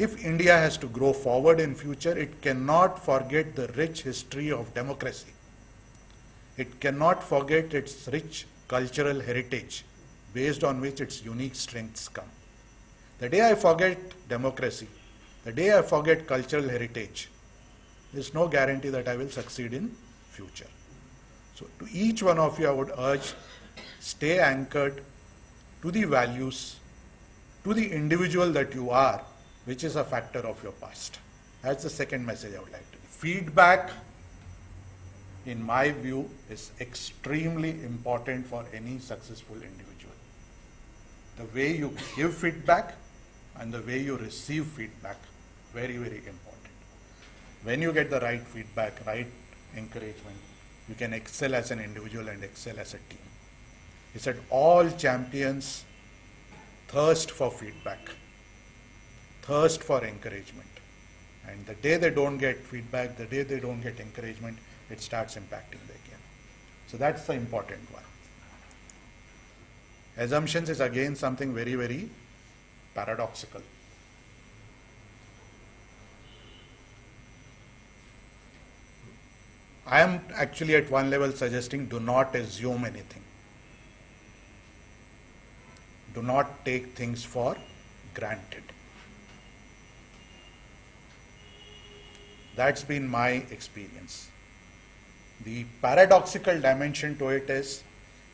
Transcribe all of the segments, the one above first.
if India has to grow forward in future, it cannot forget the rich history of democracy. It cannot forget its rich cultural heritage based on which its unique strengths come. The day I forget democracy, the day I forget cultural heritage, there's no guarantee that I will succeed in future. So to each one of you, I would urge, stay anchored to the values, to the individual that you are, which is a factor of your past. That's the second message I would like to give. Feedback, in my view, is extremely important for any successful individual. The way you give feedback and the way you receive feedback, very, very important. When you get the right feedback, right encouragement, you can excel as an individual and excel as a team. He said all champions thirst for feedback, thirst for encouragement. And the day they don't get feedback, the day they don't get encouragement, it starts impacting their game. So that's the important one. Assumptions is again something very, very paradoxical. I am actually at one level suggesting do not assume anything. Do not take things for granted. That's been my experience. The paradoxical dimension to it is,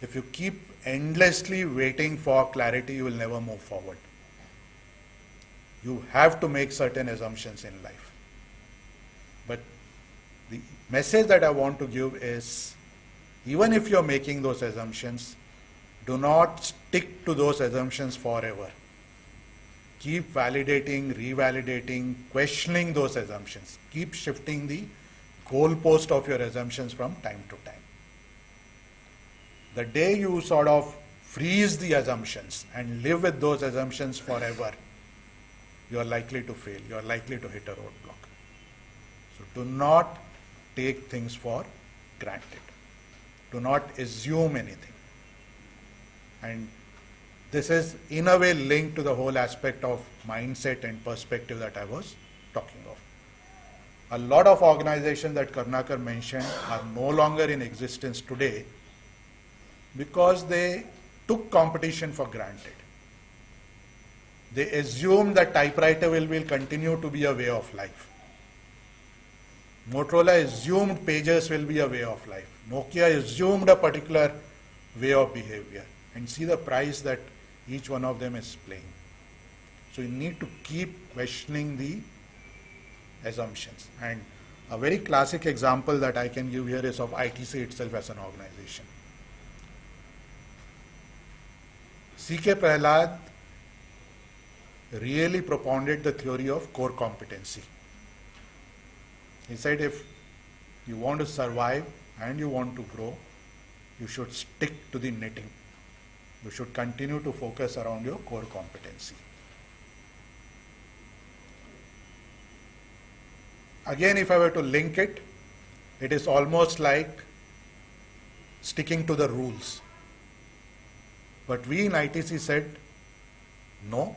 if you keep endlessly waiting for clarity, you will never move forward. You have to make certain assumptions in life. But the message that I want to give is, even if you're making those assumptions, do not stick to those assumptions forever. Keep validating, revalidating, questioning those assumptions. Keep shifting the goalpost of your assumptions from time to time. The day you sort of freeze the assumptions and live with those assumptions forever, you are likely to fail. You are likely to hit a roadblock. So do not take things for granted. Do not assume anything. And this is in a way linked to the whole aspect of mindset and perspective that I was talking of. A lot of organizations that Karnakar mentioned are no longer in existence today because they took competition for granted. They assumed that typewriter will continue to be a way of life. Motorola assumed pagers will be a way of life. Nokia assumed a particular way of behavior. And see the price that each one of them is playing. So you need to keep questioning the assumptions. And a very classic example that I can give here is of ITC itself as an organization. C.K. Prahlad really propounded the theory of core competency. He said if you want to survive and you want to grow, you should stick to the knitting. You should continue to focus around your core competency. Again, if I were to link it, it is almost like sticking to the rules. But we in ITC said, no,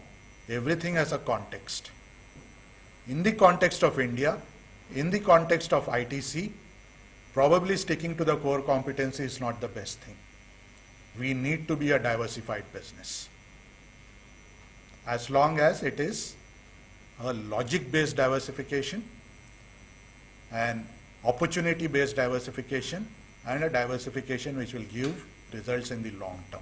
everything has a context. In the context of India, in the context of ITC, probably sticking to the core competency is not the best thing. We need to be a diversified business. As long as it is a logic-based diversification, an opportunity-based diversification, and a diversification which will give results in the long term.